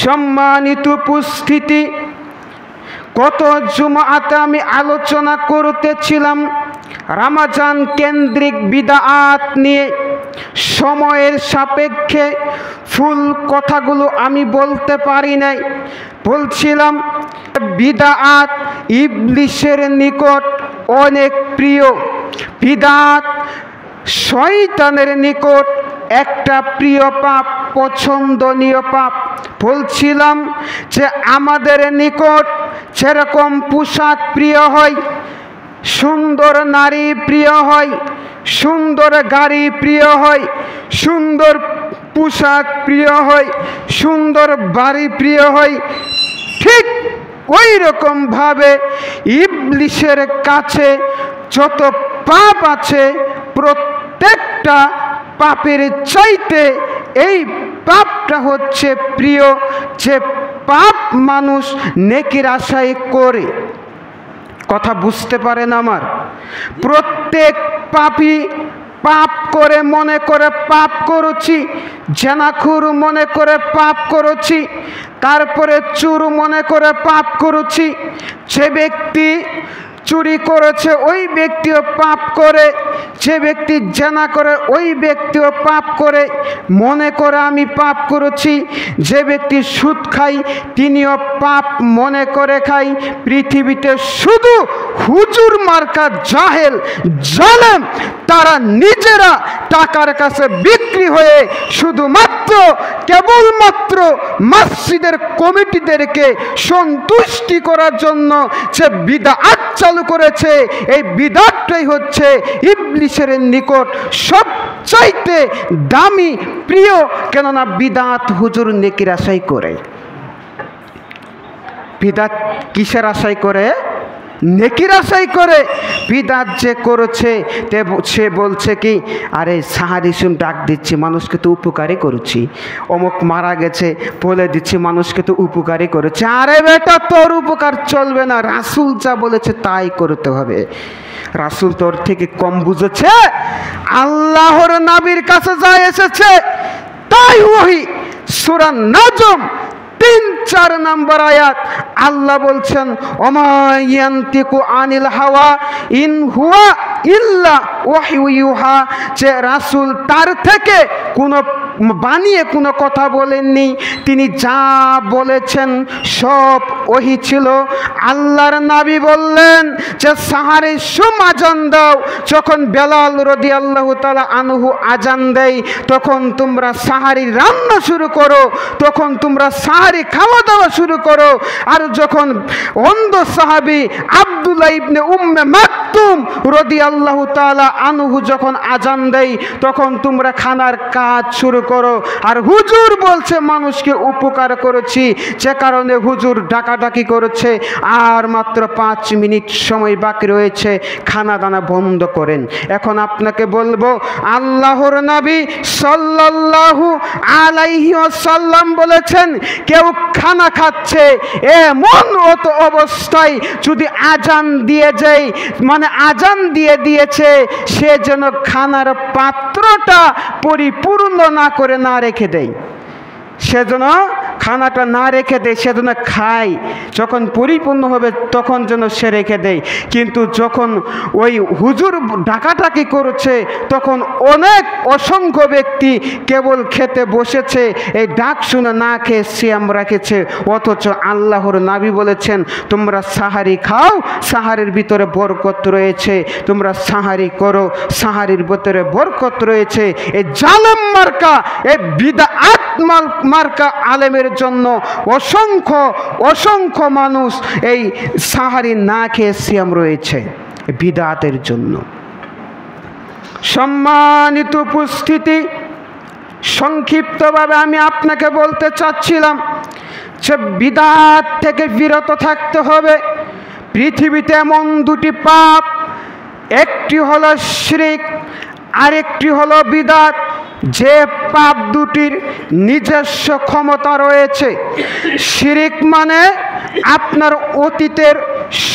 সম্মানিত উপস্থিতি, গত জুমাতে আমি আলোচনা করতেছিলাম রমজান কেন্দ্রিক বিদআত নিয়ে। সময়ের সাপেক্ষে ফুল কথাগুলো আমি বলতে পারি নাই। বলছিলাম বিদআত ইবলিসের নিকট অনেক প্রিয়, বিদআত শয়তানের নিকট একটা প্রিয় পাপ, পছন্দনীয় পাপ। বলছিলাম যে আমাদের নিকট যেরকম পোশাক প্রিয় হয়, সুন্দর নারী প্রিয় হয়, সুন্দর গাড়ি প্রিয় হয়, সুন্দর পোশাক প্রিয় হয়, সুন্দর বাড়ি প্রিয় হয়, ঠিক ওই রকম ভাবে ইবলিসের কাছে যত পাপ আছে প্রত্যেকটা পাপের চাইতে এই পাপটা হচ্ছে প্রিয়, যে পাপ মানুষ নেকির আশায় করে। কথা বুঝতে পারেন আমার? প্রত্যেক পাপী পাপ করে মনে করে পাপ করেছি, জেনাখুর মনে করে পাপ করেছি, তারপরে চোর মনে করে পাপ করেছি। যে ব্যক্তি চুরি করেছে ওই ব্যক্তিও পাপ করে, যে ব্যক্তি জেনা করে ওই ব্যক্তিও পাপ করে, মনে করে আমি পাপ করেছি। যে ব্যক্তি সুদ খায় তিনিও পাপ মনে করে খায়। পৃথিবীতে শুধু হুজুর মার্কা জাহেল জালেম, তারা নিজেরা টাকার কাছে বিক্রি হয়ে শুধুমাত্র কেবলমাত্র মসজিদের কমিটিদেরকে সন্তুষ্টি করার জন্য যে বিদআত চালু করেছে, এই বিদআতটাই হচ্ছে ইবলিসের নিকট সবচাইতে দামি, প্রিয়। কেননা বিদআত হুজুর নেকির আশাই করে। বিদআত কিসের আশাই করে? নেকির আশাই করে। বিদআত যে করেছে সে বলছে কি, আরে সাহারি শুন ডাক দিচ্ছি, মানুষকে তো উপকারই করেছি, অমুক মারা গেছে বলে দিচ্ছি, মানুষকে তো উপকারই করেছে। আরে বেটা, তোর উপকার চলবে না, রাসূল যা বলেছে তাই করতে হবে। রাসূল তোর থেকে কম বুঝেছে? আল্লাহর নবীর কাছে যা এসেছে তাই ওহী। সূরা নাজম ৩-৪ নম্বর আয়াত আল্লাহ বলছেন, ওমা ইয়ান্তিকু আনিল হাওয়া ইন হুয়া ইল্লা ওয়াহয়ু ইউহা, যে রাসূল তার থেকে কোনো বানিয়ে কোনো কথা বলেননি, তিনি যা বলেছেন সব ওহী ছিল। আল্লাহর নবী বললেন যে সাহারে সুম আজান দাও। যখন বেলাল রাদিয়াল্লাহু তাআলা আনহু আজান দেয় তখন তোমরা সাহারি রান্না শুরু করো, তখন তোমরা সাহারি খাওয়া দাওয়া শুরু করো। আর যখন অন্ধ সাহাবী আব্দুল্লাহ ইবনে উম্মে মাকতুম রাদিয়াল্লাহু তাআলা আনহু যখন আজান দেয় তখন তোমরা খানার কাজ শুরু করো। আর হুজুর বলছে মানুষকে উপকার করেছি, যে কারণে হুজুর ডাকাডাকি করেছে, আর মাত্র 5 মিনিট সময় বাকি রয়েছে, খানা দানা বন্ধ করেন। এখন আপনাকে বলবো, আল্লাহর নবী সাল্লাল্লাহু আলাইহি ওয়াসাল্লাম বলেছেন, কেউ খানা খাচ্ছে এমন অবস্থায় যদি আজান দিয়ে যায়, মানে আজান দিয়ে দিয়েছে, সে যেন খানার পাত্রটা পরিপূর্ণ না করে না রেখে দেয়, সেজন্য খানাটা না রেখে দেয়, সেজন্য খায়, যখন পরিপূর্ণ হবে তখন যেন সে রেখে দেয়। কিন্তু যখন ওই হুজুর ডাকাটাকি করেছে তখন অনেক অসংখ্য ব্যক্তি কেবল খেতে বসেছে, এই ডাক শুনে না খেয়ে সিয়াম রেখেছে। অথচ আল্লাহর নবী বলেছেন, তোমরা সাহারি খাও, সাহারির ভিতরে বরকত রয়েছে, তোমরা সাহারি করো, সাহারির ভিতরে বরকত রয়েছে। এই জালেম মার্কা, এই বিদআত মার্কা আলেমের জন্য অসংখ্য অসংখ্য মানুষ এই সাহারি না খেয়ে সিয়াম রয়েছে বিদআতের জন্য। সম্মানিত উপস্থিতি, সংক্ষিপ্তভাবে আমি আপনাকে বলতে চাচ্ছিলাম যে বিদআত থেকে বিরত থাকতে হবে। পৃথিবীতে এমন দুটি পাপ, একটি হলো শিরক, আরেকটি হলো বিদআত। যে পাপ দুটির নিজস্ব ক্ষমতা রয়েছে। শিরক মানে আপনার অতীতের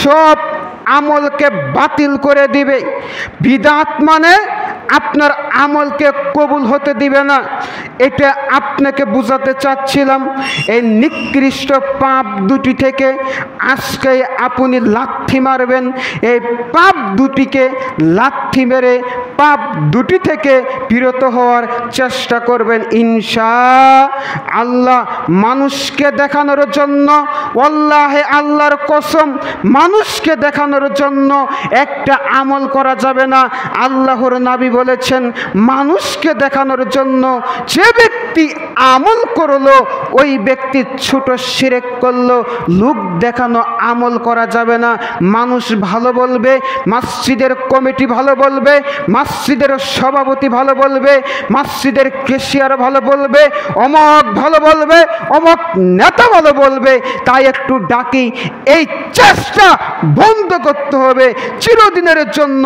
সব আমলকে বাতিল করে দিবে। বিদআত মানে আপনার আমলকে কবুল হতে দিবে না। এটা আপনাকে বোঝাতে চাচ্ছিলাম। এই নিকৃষ্ট পাপ দুটি থেকে আজকে আপনি লাথি মারবেন, এই পাপ দুটিকে লাথি মেরে পাপ দুটি থেকে বিরত হওয়ার চেষ্টা করবেন ইনশাআল্লাহ। মানুষকে দেখানোর জন্য, ওয়াল্লাহি আল্লাহর কসম, মানুষকে দেখানোর জন্য একটা আমল করা যাবে না। আল্লাহর নবী বলেছেন, মানুষকে দেখানোর জন্য যে ব্যক্তি আমল করলো ওই ব্যক্তি ছোট শিরক করলো। লোক দেখানো আমল করা যাবে না। মানুষ ভালো বলবে, মসজিদের কমিটি ভালো বলবে, মসজিদের সভাপতি ভালো বলবে, মসজিদের ক্যাশিয়ার ভালো বলবে, অমক ভালো বলবে, অমক নেতা ভালো বলবে, তাই একটু ডাকি। এই চেষ্টা বন্ধ করতে হবে চিরদিনের জন্য।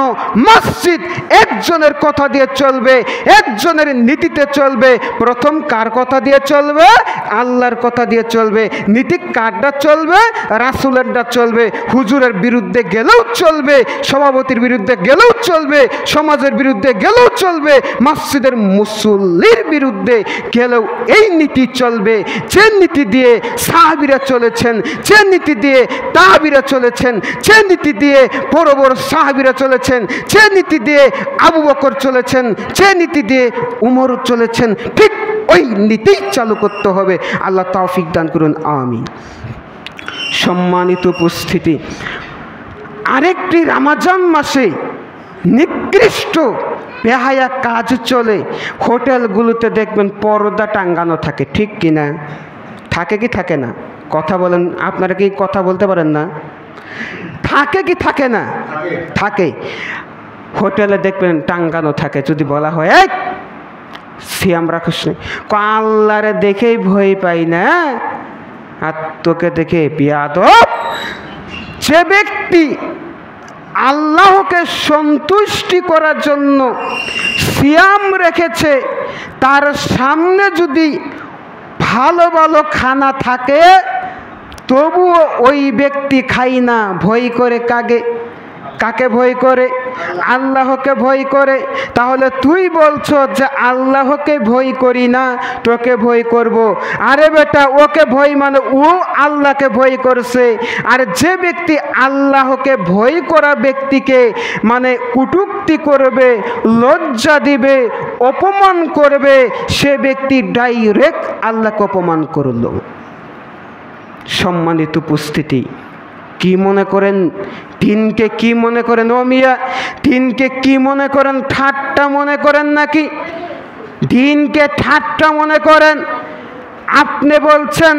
মসজিদ একজনের কথা দিয়ে চলবে, একজনের নীতিতে চলবে। প্রথম কার কথা দিয়ে চলবে? আল্লাহর কথা দিয়ে চলবে। নীতি কারটা চলবে? রাসূলেরটা চলবে। হুজুরের বিরুদ্ধে গেলেও চলবে, সভাপতির বিরুদ্ধে গেলেও চলবে, সমাজের বিরুদ্ধে গেলেও চলবে, মসজিদের মুসল্লির বিরুদ্ধে গেলেও এই নীতি চলবে। যে নীতি দিয়ে সাহাবীরা চলেছেন, যে নীতি দিয়ে তাহাবীরা চলেছেন, যে নীতি দিয়ে বড় বড় সাহাবীরা চলেছেন, যে নীতি দিয়ে আবু বকর চলেছেন, যে নীতি দিয়ে উমর চলেছেন, ঠিক ওই নীতি চালু করতে হবে। আল্লাহ তৌফিক দান করুন, আমিন। সম্মানিত উপস্থিতি, আরেকটি রমজান মাসে নিকৃষ্ট বেহায়া কাজ চলে। হোটেলগুলোতে দেখবেন পর্দা টাঙ্গানো থাকে, ঠিক কিনা? থাকে কি থাকে না? কথা বলেন, আপনারা কি কথা বলতে পারেন না? থাকে কি থাকে না? থাকে। হোটেলে দেখবেন টাঙ্গানো থাকে। যদি বলা হয় এই সিয়াম রাখিস না, আল্লাহরে দেখেই ভয় পাই না, আর তোকে দেখে বিয়াদব। যে ব্যক্তি আল্লাহকে সন্তুষ্টি করার জন্য সিয়াম রেখেছে, তার সামনে যদি ভালো ভালো খানা থাকে তবুও ওই ব্যক্তি খাই না। ভয় করে কাকে ভয় করে? আল্লাহকে ভয় করে। তাহলে তুই বলছো যে আল্লাহকে ভয় করি না, তোকে ভয় করব। আরে বেটা, ওকে ভয় মানে ও আল্লাহকে ভয় করছে। আর যে ব্যক্তি আল্লাহকে ভয় করা ব্যক্তিকে মানে কটূক্তি করবে, লজ্জা দিবে, অপমান করবে, সে ব্যক্তি ডাইরেক্ট আল্লাহকে অপমান করলো। সম্মানিত উপস্থিতি, কি মনে করেন দিনকে? কি মনে করেন ও মিয়া? দিনকে কি মনে করেন? ঠাট্টা মনে করেন নাকি? দিনকে ঠাট্টা মনে করেন? আপনি বলছেন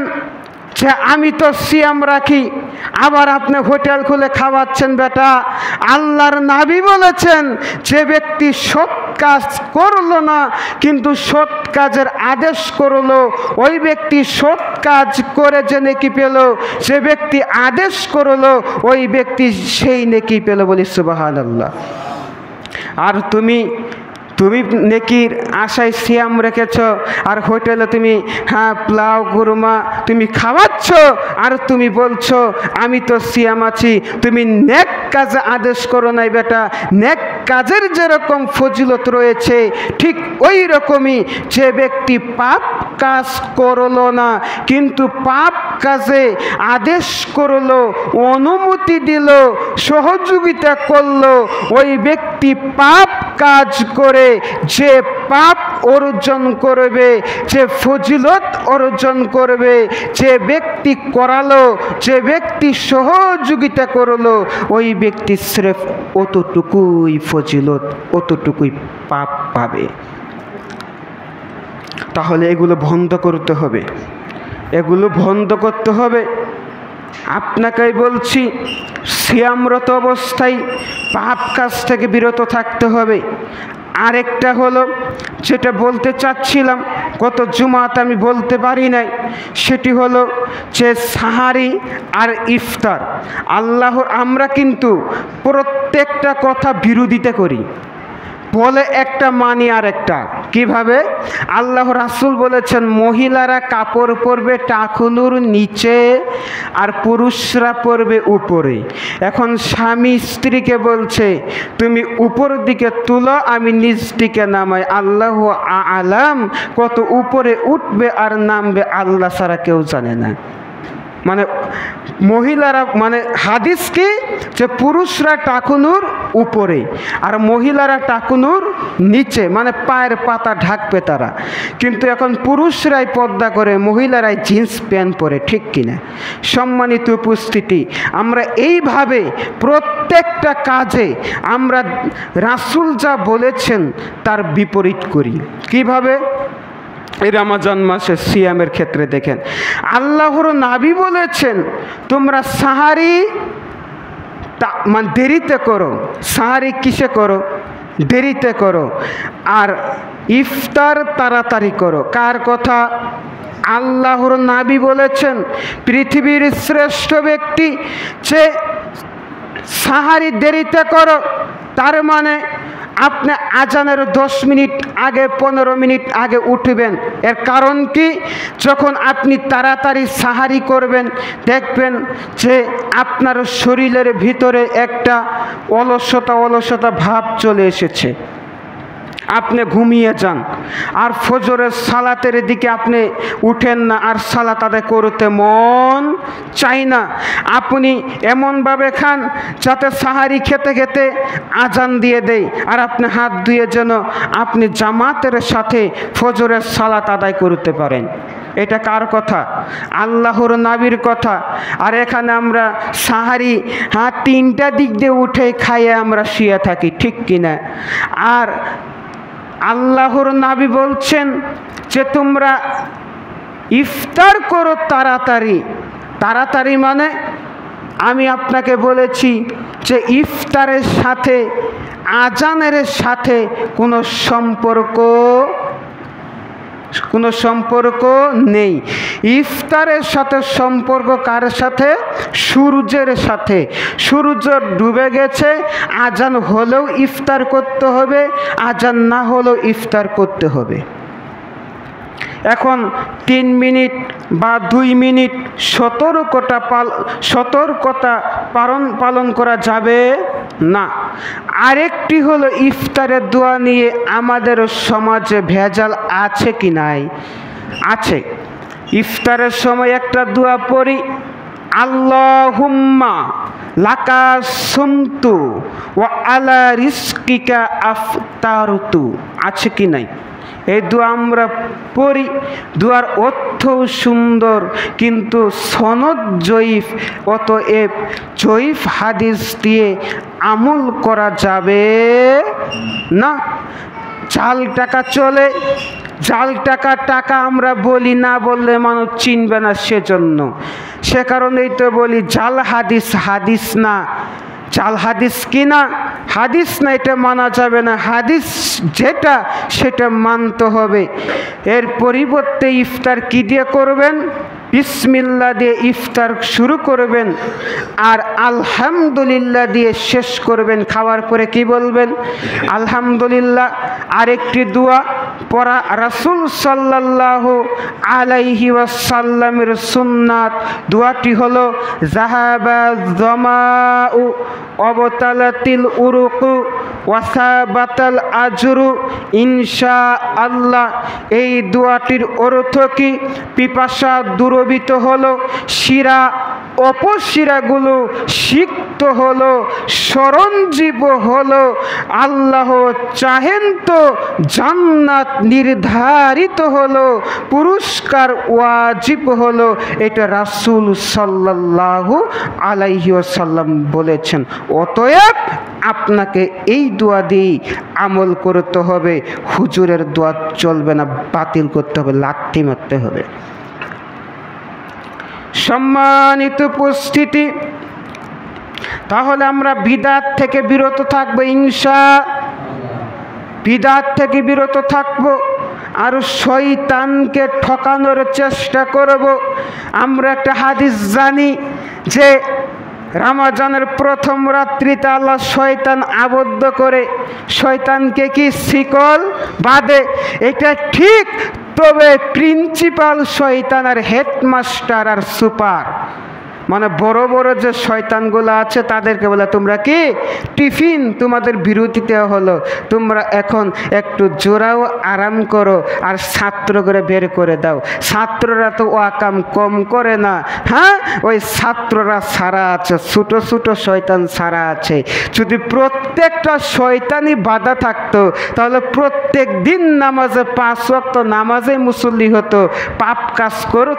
যে আমি তো সিয়াম রাখি, আবার আপনি হোটেল খুলে খাওয়াচ্ছেন। বেটা, আল্লাহর নবী বলেছেন যে ব্যক্তি সৎ কাজ করলো না কিন্তু সৎ কাজের আদেশ করলো, ওই ব্যক্তি সৎ কাজ করে যে নেকি পেল, যে ব্যক্তি আদেশ করলো ওই ব্যক্তি সেই নেকি পেল। বলি সুবহানাল্লাহ। আর তুমি নেকির আশায় সিয়াম রেখেছ, আর হোটেলে তুমি পোলাও কুরমা তুমি খাওয়াচ্ছ, আর তুমি বলছো আমি তো সিয়াম আছি। তুমি নেক কাজে আদেশ করো নাই। বেটা, নেক কাজের যেরকম ফজিলত রয়েছে ঠিক ওই রকমই যে ব্যক্তি পাপ কাজ করলো না কিন্তু পাপ কাজে আদেশ করলো, অনুমতি দিল, সহযোগিতা করলো, ওই ব্যক্তি পাপ কাজ করে যে পাপ অর্জন করবে, যে ফজিলত অর্জন করবে, যে ব্যক্তি করালো, যে ব্যক্তি সহযোগিতা করলো, ওই ব্যক্তি স্রেফ অতটুকুই ফজিলত, অতটুকুই পাপ পাবে। তাহলে এগুলো বন্ধ করতে হবে, এগুলো বন্ধ করতে হবে। আপনাকেই বলছি, সিয়ামরত অবস্থায় পাপ কাজ থেকে বিরত থাকতে হবে। আরেকটা হলো যেটা বলতে চাচ্ছিলাম, গত জুমাতে আমি বলতে পারি নাই, সেটি হলো যে সাহারি আর ইফতার। আমরা কিন্তু প্রত্যেকটা কথা বিরোধিতা করি, বলে একটা মানি আর একটা, কিভাবে? আল্লাহ রাসূল বলেছেন মহিলারা কাপড় পরবে টাকুনুর নিচে আর পুরুষরা পরবে উপরে। এখন স্বামী স্ত্রীকে বলছে তুমি উপর দিকে তুলো, আমি নিচ দিকে নামাই। আল্লাহ আলাম কত উপরে উঠবে আর নামবে আল্লাহ ছাড়া কেউ জানে না। মানে মহিলারা, মানে হাদিস কি যে পুরুষরা টাকুনুর উপরে আর মহিলারা টাকুনুর নিচে, মানে পায়ের পাতা ঢাকবে তারা। কিন্তু এখন পুরুষরাই পর্দা করে, মহিলারাই জিন্স প্যান্ট পরে, ঠিক কিনা? সম্মানিত উপস্থিতি, আমরা এইভাবে প্রত্যেকটা কাজে আমরা রাসূল যা বলেছেন তার বিপরীত করি। কিভাবে? এই রমজান মাসে সিয়ামের ক্ষেত্রে দেখেন, আল্লাহর নবী বলেছেন তোমরা সাহারি মানে দেরিতে করো। সাহারি কিসে করো? দেরিতে করো। আর ইফতার তাড়াতাড়ি করো। কার কথা? আল্লাহর নবী বলেছেন পৃথিবীর শ্রেষ্ঠ ব্যক্তি যে সাহারি দেরিতে করো, তার মানে আপনি আজানের 10 মিনিট আগে 15 মিনিট আগে উঠবেন। এর কারণ কি? যখন আপনি তাড়াতাড়ি সাহারি করবেন দেখবেন যে আপনার শরীরের ভিতরে একটা অলসতা ভাব চলে এসেছে, আপনি ঘুমিয়ে যান আর ফজরের সালাতের দিকে আপনি উঠেন না, আর সালাত আদায় করতে মন চাই না। আপনি এমনভাবে খান যাতে সাহারি খেতে খেতে আজান দিয়ে দেয় আর আপনি হাত ধুয়ে যেন আপনি জামাতের সাথে ফজরের সালাত আদায় করতে পারেন। এটা কার কথা? আল্লাহর নবীর কথা। আর এখানে আমরা সাহারি 3টা দিক দিয়ে উঠে খাইয়ে আমরা শুয়ে থাকি, ঠিক কিনা? আর আল্লাহর নবী বলছেন যে তোমরা ইফতার করো তাড়াতাড়ি। তাড়াতাড়ি মানে আমি আপনাকে বলেছি যে ইফতারের সাথে আজানের সাথে কোনো সম্পর্ক নেই। ইফতারের সাথে সম্পর্ক কার সাথে? সূর্যের সাথে। সূর্য ডুবে গেছে, আজান হলেও ইফতার করতে হবে, আজান না হলেও ইফতার করতে হবে। এখন 3 মিনিট বা 2 মিনিট সতর্কতা পালন করা যাবে না। আরেকটি হলো ইফতারের দোয়া নিয়ে আমাদের সমাজে ভেজাল আছে কি নাই? আছে। ইফতারের সময় একটা দোয়া পড়ি, আল্লাহুম্মা লাকা সুমতু ওয়া আলা রিজকিকা আফতারতু। আছে কি নাই? এই দোয়া আমরা পড়ি। দোয়ার অর্থও সুন্দর, কিন্তু সনদ জয়ীফ। অতএব জয়ীফ হাদিস দিয়ে আমল করা যাবে না। জাল টাকা চলে, জাল টাকা আমরা বলি, না বললে মানুষ চিনবে না, সেজন্য। সে কারণেই তো বলি জাল হাদিস হাদিস না। জাল হাদিস কি না? হাদিস না, এটা মানা যাবে না। হাদিস যেটা সেটা মানতে হবে। এর পরিবর্তে ইফতার কি দিয়ে করবেন? বিসমিল্লাহ দিয়ে ইফতার শুরু করবেন আর আলহামদুলিল্লাহ দিয়ে শেষ করবেন। খাওয়ার পরে কি বলবেন? আলহামদুলিল্লাহ। আরেকটি দোয়া পড়া রাসূল সাল্লাল্লাহু আলাইহি ওয়াসাল্লামের সুন্নাত। দোয়াটি হলো যাহাবা যামাউ ওয়াবতালাতিল উরুকু ওয়াসাবাতাল আজরু ইনশাআল্লাহ। এই দোয়াটির অর্থ কি? পিপাসা দূরীভূত হলো, শিরা অপশিরাগুলো সিক্ত হলো, সরঞ্জীব হলো, আল্লাহ চাহেন তো জান্নাত নির্ধারিত হলো, পুরস্কার ওয়াজিব হলো। এটা রাসূল সাল্লাল্লাহু আলাইহি ওয়াসাল্লাম বলেছেন। অতএব আপনাকে এই দোয়া দিয়েই আমল করতে হবে। হুজুরের দোয়া চলবে না, বাতিল করতে হবে, লাথি মারতে হবে। সম্মানিত উপস্থিতি, তাহলে আমরা বিদআত থেকে বিরত থাকবো বিদআত থেকে বিরত থাকবো আর শয়তানকে ঠকানোর চেষ্টা করব। আমরা একটা হাদিস জানি যে রমজানের প্রথম রাত্রিতে আল্লাহ শয়তান আবদ্ধ করে, শয়তানকে কি শিকল বাঁধে, এটা ঠিক। তবে প্রিন্সিপাল শয়তান আর হেডমাস্টার আর সুপার, মানে বড় বড় যে শয়তানগুলো আছে তাদেরকে বলে তোমরা কি টিফিন, তোমাদের বিরতিতে হলো, তোমরা এখন একটু জোরাও আরাম করো আর ছাত্র করে বের করে দাও। ছাত্ররা তো ওয়াকাম কম করে না, হ্যাঁ, ওই ছাত্ররা সারা আছে, ছোটো ছোটো শয়তান সারা আছে। যদি প্রত্যেকটা শয়তানই বাধা থাকতো তাহলে প্রত্যেক দিন নামাজে 5 ওয়াক্ত নামাজে মুসল্লি হতো, পাপ কাজ করতো।